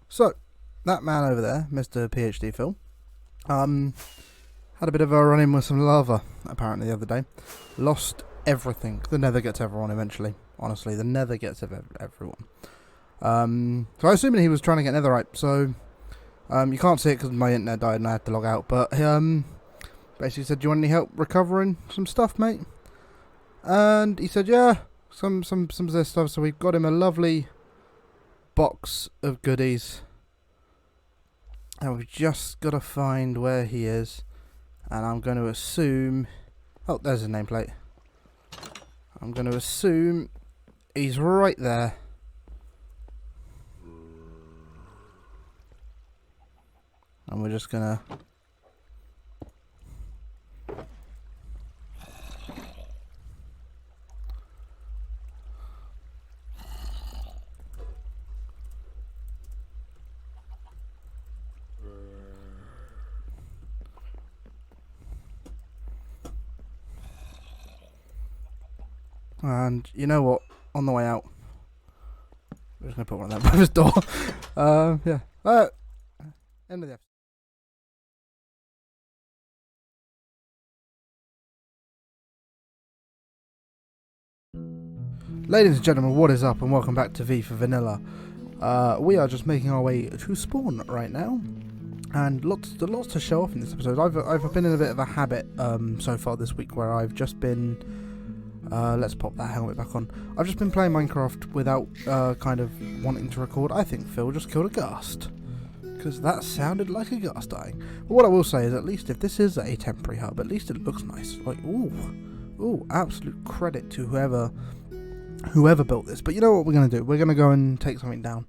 So, that man over there, Mr. PhD Phil, had a bit of a run-in with some lava, apparently, the other day. Lost everything. The nether gets everyone eventually. Honestly, the nether gets everyone. So I assumed he was trying to get netherite, so you can't see it because my internet died and I had to log out, but basically said, do you want any help recovering some stuff, mate? And he said, yeah, some of this stuff, so we've got him a lovely box of goodies. And we've just got to find where he is. And I'm going to assume... Oh, there's his nameplate. I'm going to assume he's right there. And we're just going to... And you know what? On the way out, I'm just going to put one of them by his door. Yeah. End of the episode. Ladies and gentlemen, what is up, and welcome back to V for Vanilla. We are just making our way to spawn right now, and lots to show off in this episode. I've been in a bit of a habit so far this week where I've just been. Let's pop that helmet back on. I've just been playing Minecraft without kind of wanting to record. I think Phil just killed a ghast, because that sounded like a ghast dying. But what I will say is, at least if this is a temporary hub, at least it looks nice. Like, ooh, absolute credit to whoever built this. But you know what we're going to do? We're going to go and take something down.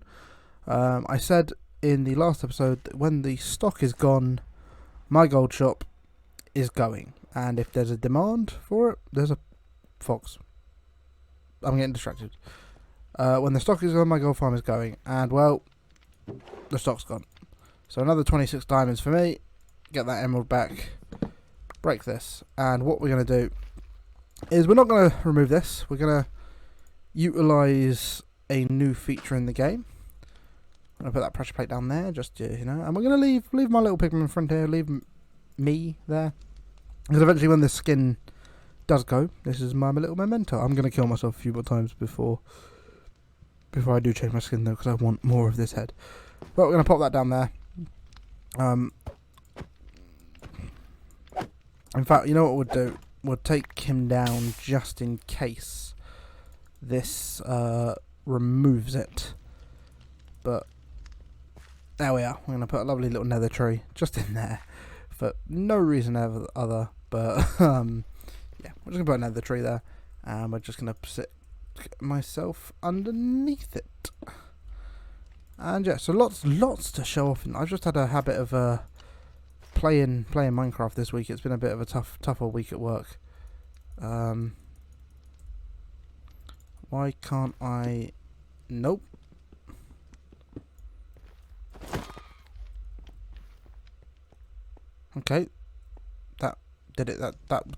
I said in the last episode that when the stock is gone, my gold shop is going. And if there's a demand for it, there's a fox. I'm getting distracted. When the stock is gone, my gold farm is going. And, well, the stock's gone. So another 26 diamonds for me. Get that emerald back. Break this. And what we're going to do is we're not going to remove this. We're going to utilize a new feature in the game. I'm going to put that pressure plate down there, just you know, and we're going to leave my little pigman in front here, leave me there, because eventually when this skin does go, this is my little memento. I'm going to kill myself a few more times before I do change my skin though, because I want more of this head. But we're going to pop that down there. In fact, you know what we'll do? We'll take him down just in case this removes it. But there we are. We're going to put a lovely little nether tree just in there for no reason other. But yeah, we're just going to put a nether tree there, and we're just going to sit myself underneath it. And yeah, so lots to show off. And I've just had a habit of playing Minecraft this week. It's been a bit of a tougher week at work. Why can't I? Nope. Okay, that did it.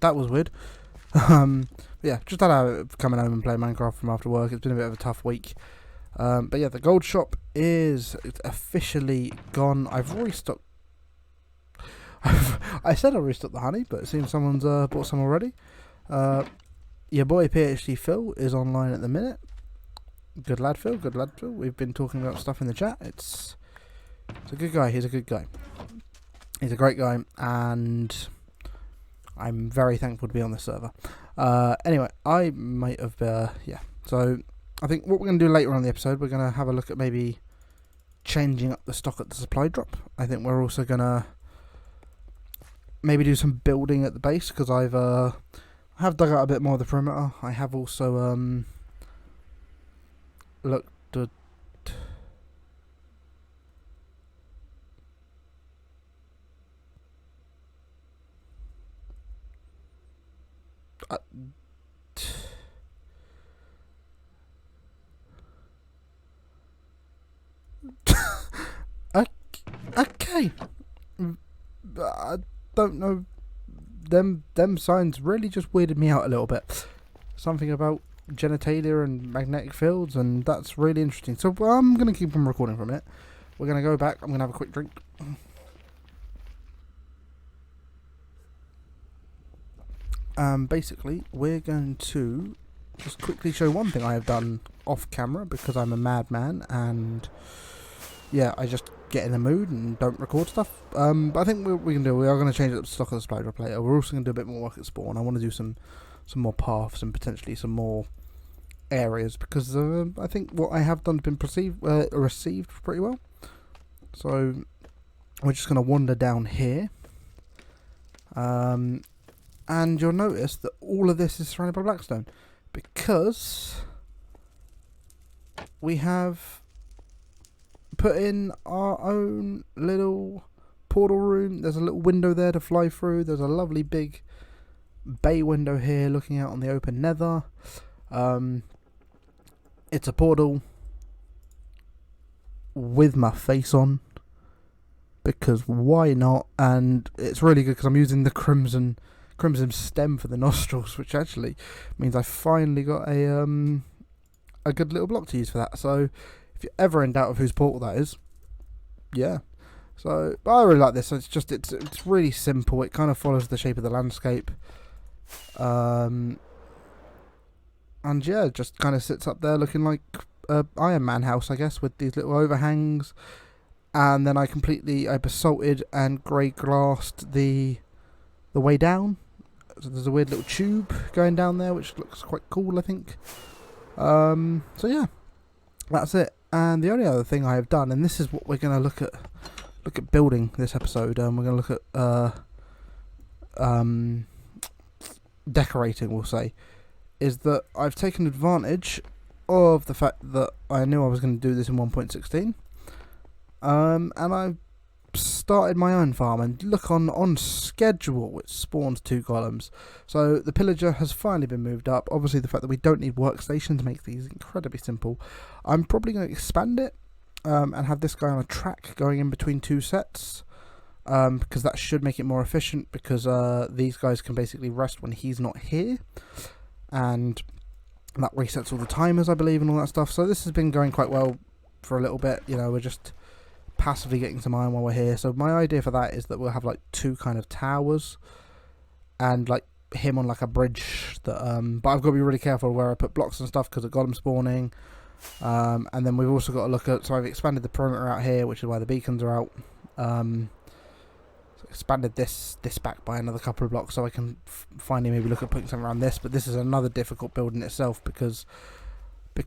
That was weird. Yeah, just had a coming home and playing Minecraft from after work. It's been a bit of a tough week. But yeah, the gold shop is officially gone. I've restocked. I said I restocked the honey, but it seems someone's bought some already. Your boy PhD Phil is online at the minute. Good lad, Phil. Good lad, Phil. We've been talking about stuff in the chat. It's a good guy. He's a good guy. He's a great guy, and I'm very thankful to be on this server. Anyway, I might have, yeah. So I think what we're going to do later on in the episode, we're going to have a look at maybe changing up the stock at the supply drop. I think we're also going to maybe do some building at the base, because I have dug out a bit more of the perimeter. I have also looked at okay. I don't know. Them signs really just weirded me out a little bit. Something about genitalia and magnetic fields, and that's really interesting. So I'm going to keep on recording from it. we're going to go back. I'm going to have a quick drink. Basically, we're going to just quickly show one thing I have done off camera because I'm a madman and yeah, I just get in the mood and don't record stuff. But I think we are going to change it up to stock of the supply drop later. We're also going to do a bit more work at spawn. I want to do some more paths and potentially some more areas because I think what I have done has been received pretty well. So we're just going to wander down here. And you'll notice that all of this is surrounded by blackstone because we have put in our own little portal room. There's a little window there to fly through. There's a lovely big bay window here looking out on the open nether. It's a portal with my face on because why not? And it's really good because I'm using the crimson stem for the nostrils, which actually means I finally got a good little block to use for that. So if you're ever in doubt of whose portal that is, yeah. So but I really like this. It's really simple. It kind of follows the shape of the landscape, and yeah, it just kind of sits up there looking like a Iron Man house, I guess, with these little overhangs. And then I basalted and grey glassed the way down. So there's a weird little tube going down there, which looks quite cool, I think. So yeah, that's it. And the only other thing I have done, and this is what we're going to look at building this episode. We're going to look at decorating, we'll say, is that I've taken advantage of the fact that I knew I was going to do this in 1.16, and I've started my own farm, and look, on schedule it spawned 2 golems. So the pillager has finally been moved up. Obviously the fact that we don't need workstations makes these incredibly simple. I'm probably going to expand it and have this guy on a track going in between 2 sets, because that should make it more efficient, because these guys can basically rest when he's not here, and that resets all the timers, I believe, and all that stuff. So this has been going quite well for a little bit. You know, we're just passively getting some iron while we're here. So my idea for that is that we'll have like 2 kind of towers and like him on like a bridge that but I've got to be really careful where I put blocks and stuff because of golem spawning, and then we've also got to look at, so I've expanded the perimeter out here, which is why the beacons are out. So expanded this back by another couple of blocks so I can finally maybe look at putting something around this. But this is another difficult build in itself because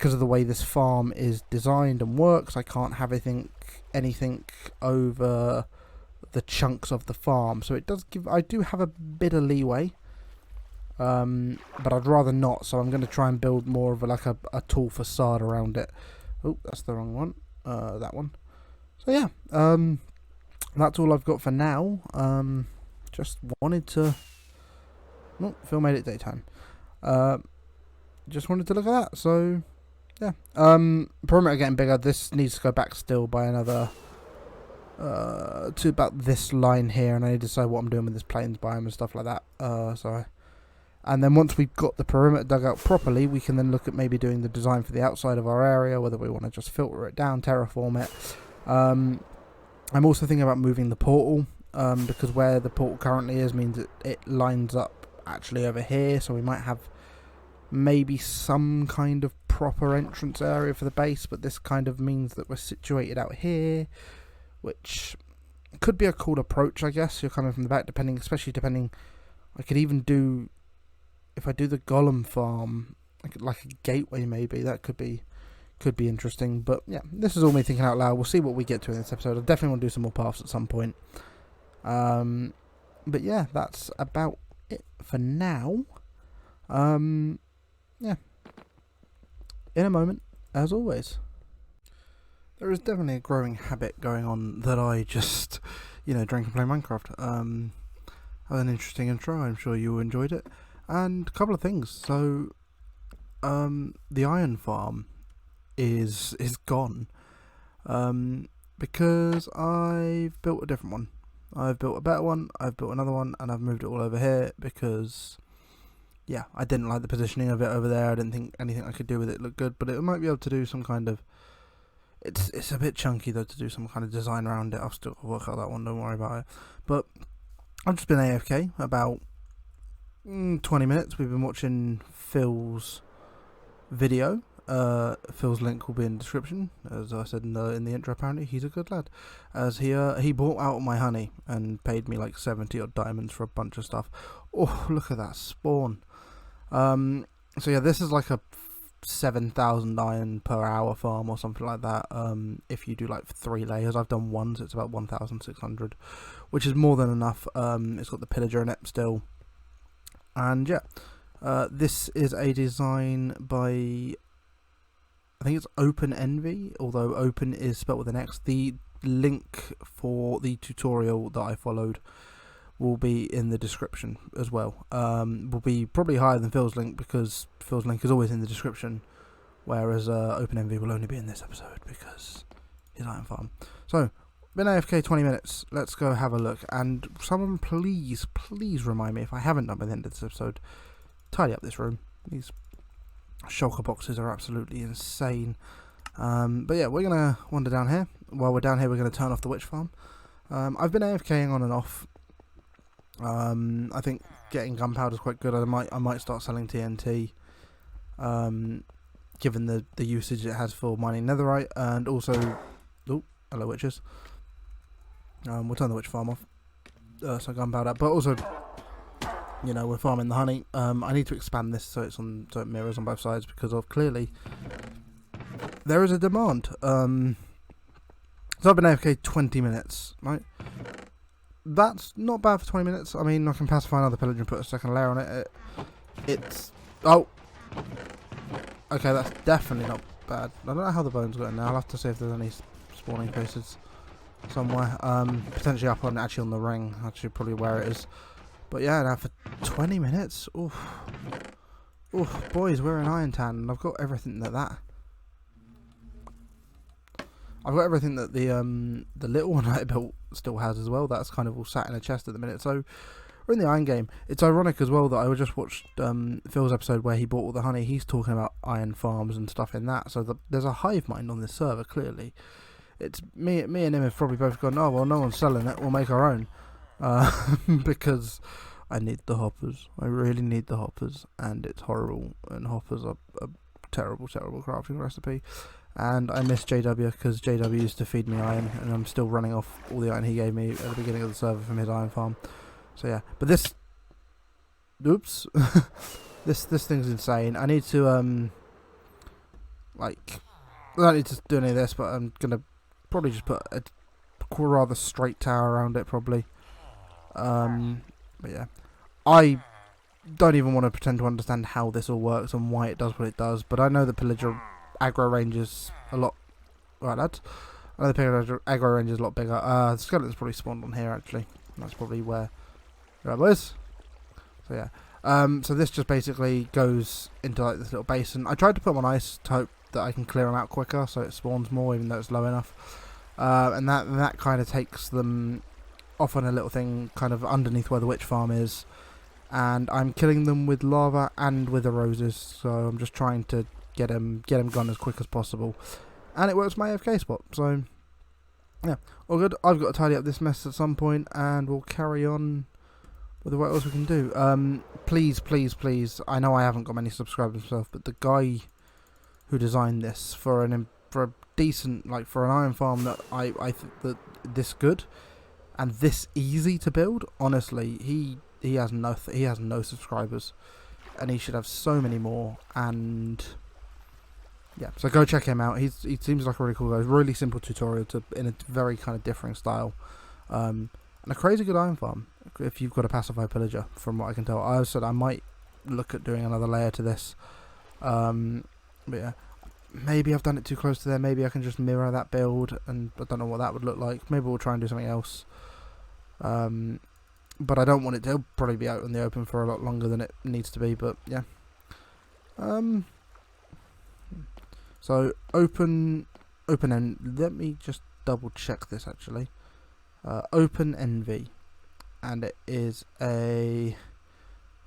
of the way this farm is designed and works. I can't have anything over the chunks of the farm, so it does give, I do have a bit of leeway, but I'd rather not, so I'm going to try and build more of a tall facade around it. Oh, that's the wrong one. That one. So yeah, that's all I've got for now. Just wanted to, oh, Phil made it daytime. Just wanted to look at that. So yeah, perimeter getting bigger. This needs to go back still by another to about this line here, and I need to decide what I'm doing with this plains biome and stuff like that. And then once we've got the perimeter dug out properly, we can then look at maybe doing the design for the outside of our area, whether we want to just filter it down, terraform it. I'm also thinking about moving the portal, because where the portal currently is means it lines up actually over here, so we might have maybe some kind of proper entrance area for the base, but this kind of means that we're situated out here, which could be a cool approach, I guess. You're coming from the back, especially depending. I could even do, if I do the golem farm, like a gateway maybe. That could be interesting. But yeah, this is all me thinking out loud. We'll see what we get to in this episode. I definitely want to do some more paths at some point. But yeah, that's about it for now. Yeah. In a moment, as always. There is definitely a growing habit going on that I just, drink and play Minecraft. Had an interesting intro. I'm sure you enjoyed it. And a couple of things. So, the iron farm is gone, because I've built a different one. I've built a better one. I've built another one, and I've moved it all over here because, yeah, I didn't like the positioning of it over there. I didn't think anything I could do with it looked good, but it might be able to do some kind of It's a bit chunky though to do some kind of design around it. I'll still work out that one. Don't worry about it. But I've just been AFK about 20 minutes. We've been watching Phil's video. Phil's link will be in the description, as I said in the intro. Apparently, he's a good lad, as he bought out my honey and paid me like 70 odd diamonds for a bunch of stuff. Oh, look at that spawn! So yeah, this is like a 7,000 iron per hour farm or something like that. If you do like 3 layers, I've done one, so it's about 1,600, which is more than enough. It's got the pillager in it still, and yeah, this is a design by, I think it's Open Envy, although Open is spelled with an X. The link for the tutorial that I followed will be in the description as well. Will be probably higher than Phil's link, because Phil's link is always in the description, whereas Open Envy will only be in this episode because his iron farm. So, been AFK 20 minutes. Let's go have a look. And someone please remind me, if I haven't done by the end of this episode, tidy up this room. These shulker boxes are absolutely insane. But yeah, we're gonna wander down here. While we're down here, we're gonna turn off the witch farm. I've been AFKing on and off. I think getting gunpowder is quite good. I might start selling TNT, given the usage it has for mining netherite, and also, oh, hello witches. We'll turn the witch farm off, so gunpowder. But also, you know, we're farming the honey. I need to expand this so it mirrors on both sides, because of clearly there is a demand. So I've been AFK 20 minutes, right? That's not bad for 20 minutes. I mean, I can pacify another pillager and put a second layer on it. It's... Oh! Okay, that's definitely not bad. I don't know how the bones got in there. I'll have to see if there's any spawning places somewhere. Potentially up on, actually on the ring. Actually, probably where it is. But yeah, now for 20 minutes. Oof. Oof, boys, we're in Iron Tan, and I've got everything that I've got everything that the little one I built still has as well. That's kind of all sat in a chest at the minute. So we're in the iron game. It's ironic as well that I just watched Phil's episode where he bought all the honey. He's talking about iron farms and stuff in that. So there's a hive mind on this server, clearly. It's me and him have probably both gone, oh, well, no one's selling it. We'll make our own. Because I need the hoppers. I really need the hoppers. And it's horrible. And hoppers are a terrible crafting recipe. And I miss JW, because JW used to feed me iron, and I'm still running off all the iron he gave me at the beginning of the server from his iron farm. So yeah, but this, oops, this thing's insane. I need to like, I don't need to do any of this, but I'm gonna probably just put a rather straight tower around it, probably. But yeah, I don't even want to pretend to understand how this all works and why it does what it does, but I know the pillager aggro range is a lot, right lads, I know the pillager aggro range is a lot bigger. The skeleton's probably spawned on here actually, that's probably where, right boys, so yeah, so this just basically goes into like this little basin. I tried to put them on ice to hope that I can clear them out quicker so it spawns more, even though it's low enough, and that kind of takes them off on a little thing kind of underneath where the witch farm is, and I'm killing them with lava and with the roses, so I'm just trying to get him gone as quick as possible, and it works my AFK spot. So yeah, all good. I've got to tidy up this mess at some point, and we'll carry on with what else we can do. Please, I know I haven't got many subscribers myself, but the guy who designed this for a decent, like for an iron farm that I think that this good and this easy to build, honestly, he has no subscribers, and he should have so many more. And yeah, so go check him out. He seems like a really cool guy. Really simple tutorial in a very kind of differing style, and a crazy good iron farm if you've got a pacify pillager, from what I can tell. I said I might look at doing another layer to this, but yeah, maybe I've done it too close to there. Maybe I can just mirror that build, and I don't know what that would look like. Maybe we'll try and do something else, but I don't want it to probably be out in the open for a lot longer than it needs to be. But yeah, so open end. Let me just double check this actually. Open Envy, and it is a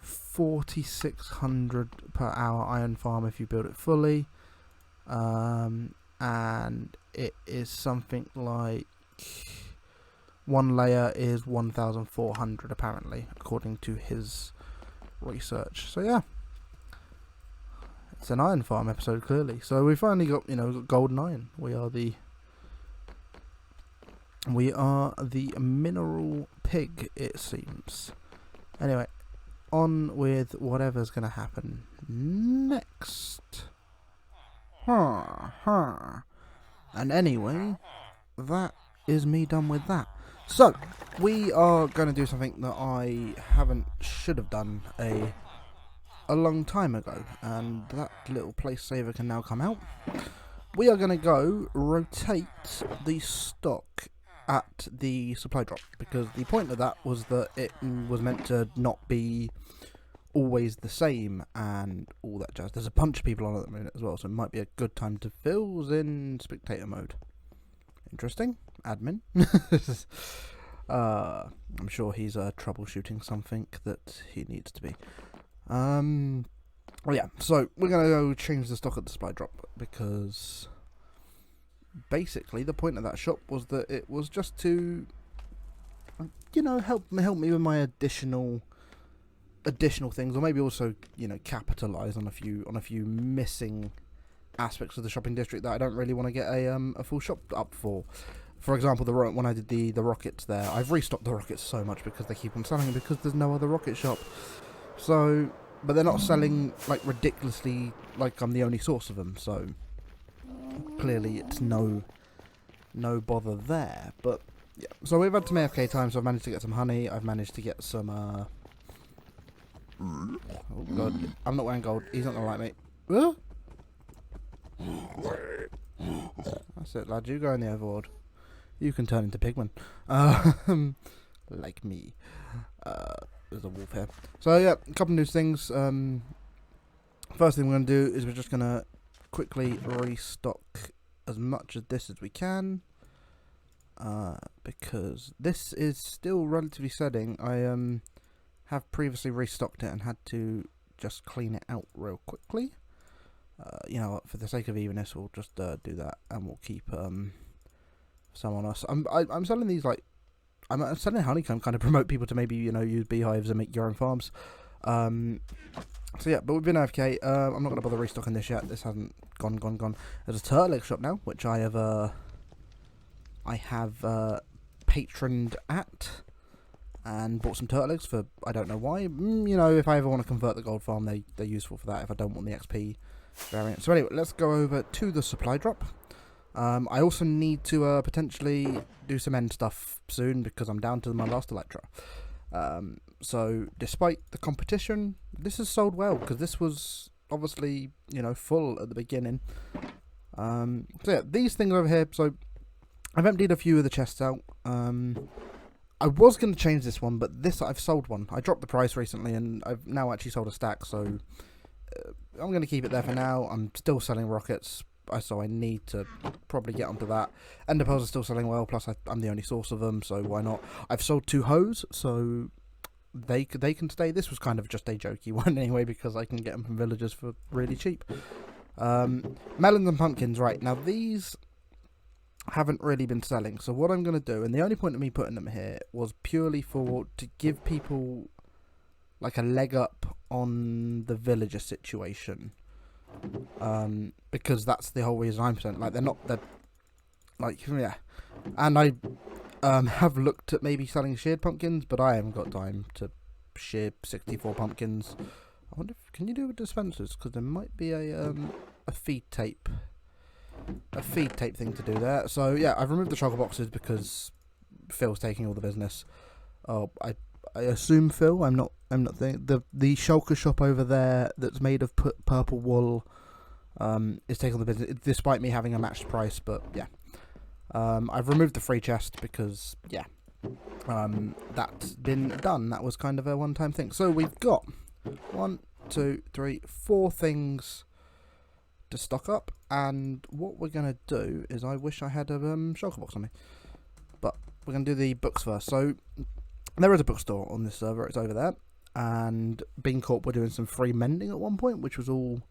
4,600 per hour iron farm if you build it fully, and it is something like one layer is 1,400 apparently, according to his research. So yeah, it's an iron farm episode clearly. So we finally got, you know, golden iron. We are the mineral pig, it seems. Anyway, on with whatever's gonna happen next. And anyway, that is me done with that. So we are going to do something that I should have done a long time ago, and that little place saver can now come out. We are going to go rotate the stock at the supply drop, because the point of that was that it was meant to not be always the same and all that jazz. There's a bunch of people on at the moment as well, so it might be a good time to Phil's in spectator mode. Interesting. Admin. I'm sure he's troubleshooting something that he needs to be. Well, yeah, so we're going to go change the stock at the supply drop, because basically the point of that shop was that it was just to, you know, help me with my additional things, or maybe also, you know, capitalize on a few missing aspects of the shopping district that I don't really want to get a full shop up for. For example, when I did the rockets there, I've restocked the rockets so much because they keep on selling, because there's no other rocket shop. So, but they're not selling like ridiculously, like I'm the only source of them. So clearly it's no bother there. But yeah, so we've had some AFK time, so I've managed to get some honey. I've managed to get some. Oh god, I'm not wearing gold. He's not gonna like me. Huh? That's it, lad. You go in the overboard. You can turn into pigman. Like me. There's a wolf here. So yeah, a couple of new things. First thing we're going to do is we're just going to quickly restock as much of this as we can. Because this is still relatively setting. I have previously restocked it and had to just clean it out real quickly. You know, for the sake of evenness, we'll just do that, and we'll keep some on us. I'm selling these, like, I'm selling honeycomb, kind of promote people to maybe, you know, use beehives and make your own farms. So yeah, but we've been AFK. I'm not going to bother restocking this yet. This hasn't gone. There's a turtle egg shop now, which I have patroned at and bought some turtle eggs for, I don't know why. You know, if I ever want to convert the gold farm, they're useful for that if I don't want the XP variant. So anyway, let's go over to the supply drop. I also need to potentially do some end stuff soon, because I'm down to my last Electra. So despite the competition, this has sold well, because this was obviously, you know, full at the beginning. So yeah, these things over here. So I've emptied a few of the chests out. I was going to change this one, but this, I've sold one. I dropped the price recently, and I've now actually sold a stack, so I'm going to keep it there for now. I'm still selling rockets, so I need to probably get onto that. Ender pearls are still selling well, plus I'm the only source of them, so why not? I've sold 2 hoes, so they can stay. This was kind of just a jokey one anyway, because I can get them from villagers for really cheap. Melons and pumpkins, right, now these haven't really been selling, so what I'm going to do, and the only point of me putting them here was purely to give people like a leg up on the villager situation, because that's the whole reason I'm saying, like, they're like, yeah. And I have looked at maybe selling sheared pumpkins, but I haven't got time to shear 64 pumpkins. I wonder if, can you do with dispensers, because there might be a feed tape thing to do there. So yeah, I've removed the shulker boxes because Phil's taking all the business. Oh, I assume Phil. I'm not thinking the shulker shop over there that's made of purple wool is taking all the business, despite me having a matched price. But yeah, I've removed the free chest because yeah, that's been done. That was kind of a one-time thing. So we've got 1, 2, 3, 4 things to stock up, and what we're going to do is, I wish I had a shulker box on me, but we're going to do the books first. So there is a bookstore on this server, it's over there, and Bean Corp were doing some free mending at one point, which was all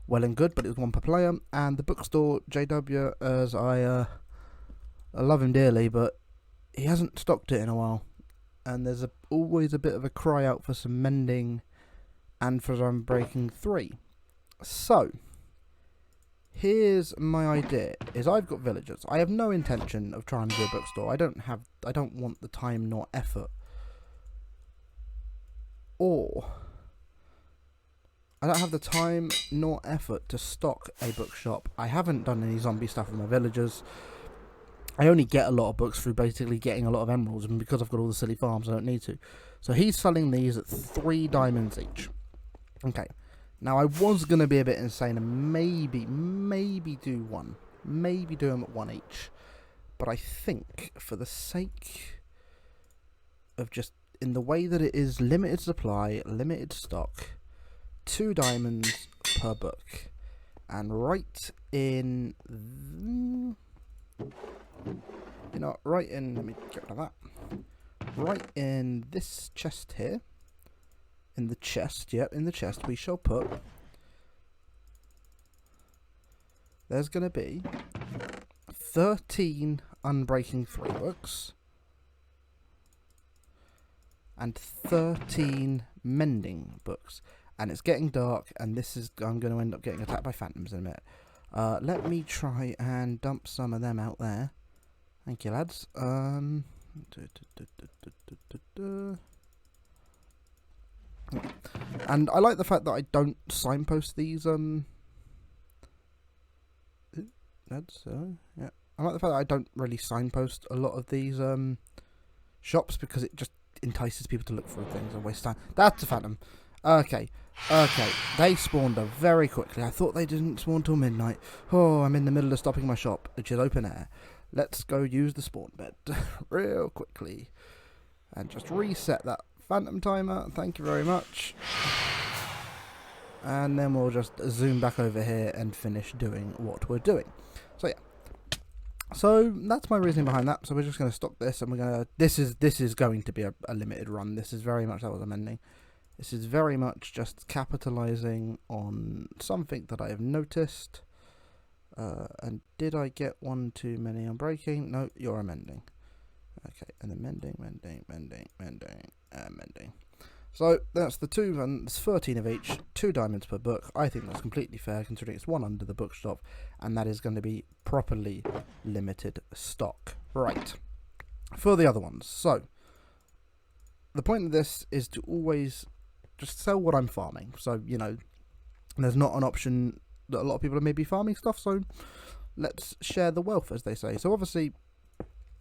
well and good, but it was 1 per player. And the bookstore, JW, as I love him dearly, but he hasn't stocked it in a while. And there's always a bit of a cry out for some mending and for some breaking 3. So, here's my idea, is I've got villagers. I have no intention of trying to do a bookstore. I don't want the time nor effort. Or I don't have the time nor effort to stock a bookshop. I haven't done any zombie stuff with my villagers. I only get a lot of books through basically getting a lot of emeralds, and because I've got all the silly farms, I don't need to. So he's selling these at 3 diamonds each. Okay. Now, I was going to be a bit insane and maybe do 1. Maybe do them at 1 each. But I think, for the sake of just, in the way that it is limited supply, limited stock, 2 diamonds per book. And right in... You know, right in... Let me get rid of that. Right in this chest here. In the chest, yep, in the chest, we shall put... There's going to be 13 Unbreaking 3 books. And 13 Mending books. And it's getting dark, and this is... I'm going to end up getting attacked by phantoms in a minute. Let me try and dump some of them out there. Thank you, lads. And I like the fact that I don't signpost these, yeah. I like the fact that I don't really signpost a lot of these, shops, because it just entices people to look for things and waste time. That's a phantom. Okay. They spawned very quickly. I thought they didn't spawn till midnight. Oh, I'm in the middle of stopping my shop, which is open air. Let's go use the spawn bed real quickly. And just reset that phantom timer. Thank you very much. And then we'll just zoom back over here and finish doing what we're doing. So, yeah. So, that's my reasoning behind that. So, we're just going to stock this, and we're going to... This is going to be a limited run. This is very much... That was amending. This is very much just capitalising on something that I have noticed. And did I get 1 too many on breaking? No, you're amending. Okay, and then mending. So that's the 2, and it's 13 of each, 2 diamonds per book. I think that's completely fair, considering it's 1 under the bookshop, and that is going to be properly limited stock. Right, for the other ones. So the point of this is to always just sell what I'm farming. So, you know, there's not an option that a lot of people are maybe farming stuff, so let's share the wealth, as they say. So obviously,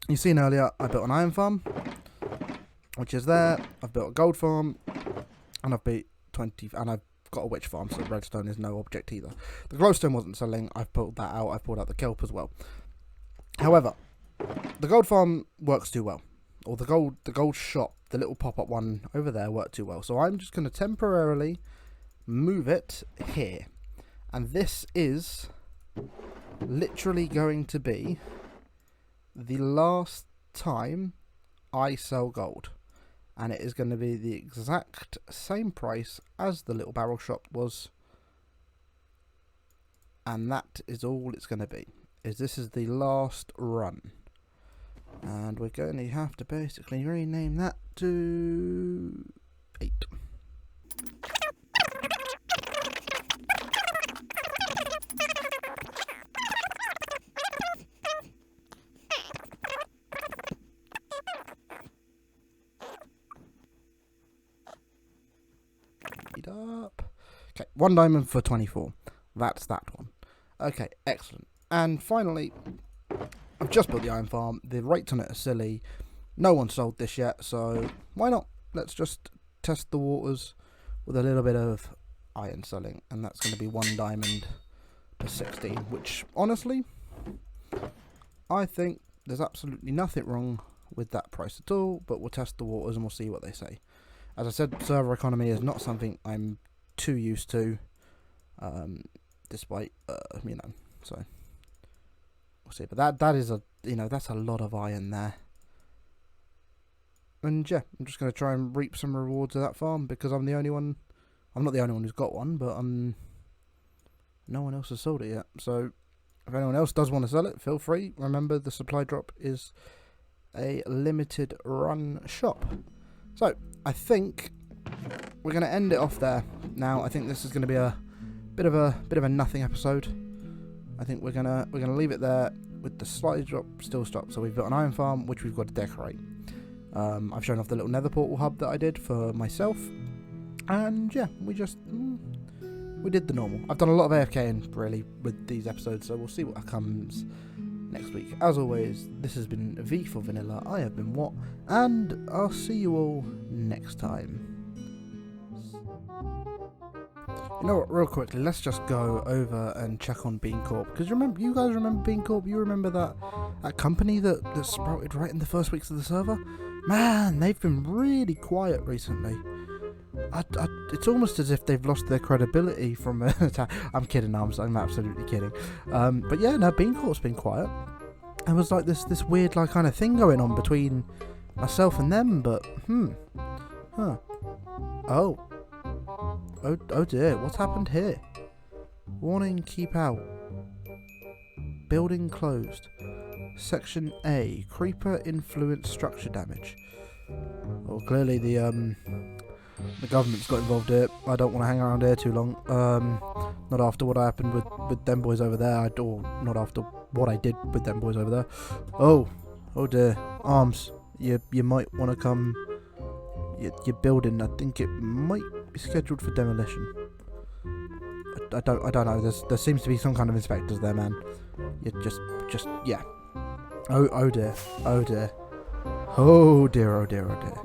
you've seen earlier, I built an iron farm, which is there. I've built a gold farm, and I've built 20, and I've got a witch farm, so redstone is no object either. The glowstone wasn't selling. I've pulled that out. I've pulled out the kelp as well. However, the gold farm works too well, or the gold shop, the little pop-up one over there, worked too well. So I'm just going to temporarily move it here, and this is literally going to be the last time I sell gold, and it is going to be the exact same price as the little barrel shop was, and that is all it's going to be. This is the last run, and we're going to have to basically rename that to 8. Up. Okay, 1 diamond for 24. That's that one. Okay, excellent. And finally, I've just built the iron farm. The rates on it are silly. No one sold this yet, so why not? Let's just test the waters with a little bit of iron selling, and that's going to be 1 diamond per 16, which honestly, I think there's absolutely nothing wrong with that price at all, but we'll test the waters and we'll see what they say. As I said, server economy is not something I'm too used to, despite, you know, so we'll see. But that is that's a lot of iron there. And yeah, I'm just going to try and reap some rewards of that farm, because I'm the only one. I'm not the only one who's got one, but I'm no one else has sold it yet. So if anyone else does want to sell it, feel free. Remember, the supply drop is a limited run shop. So I think we're going to end it off there. Now I think this is going to be a bit of a nothing episode. I think we're gonna leave it there with the supply drop still stopped. So we've got an iron farm which we've got to decorate. I've shown off the little nether portal hub that I did for myself, and yeah, we did the normal. I've done a lot of AFKing really with these episodes, so we'll see what comes next week. As always, this has been V for Vanilla. I have been What, and I'll see you all next time. You know what, real quickly, let's just go over and check on Bean Corp, because you guys remember Bean Corp? You remember that company that sprouted right in the first weeks of the server? Man, they've been really quiet recently. It's almost as if they've lost their credibility from attack. I'm kidding, I'm absolutely kidding. But yeah, no, Bean Corp's been quiet. There was like this weird like kind of thing going on between myself and them, but Oh dear, what's happened here? Warning, keep out. Building closed. Section A, creeper influence structure damage. Well, clearly the government's got involved here. I don't want to hang around here too long. Not after what happened with them boys over there, or not after what I did with them boys over there. Oh dear, Arms, you might want to come. Your building, I think it might be scheduled for demolition. I don't know. There seems to be some kind of inspectors there, man. You just yeah. Oh dear. Oh dear. Oh dear. Oh dear. Oh dear.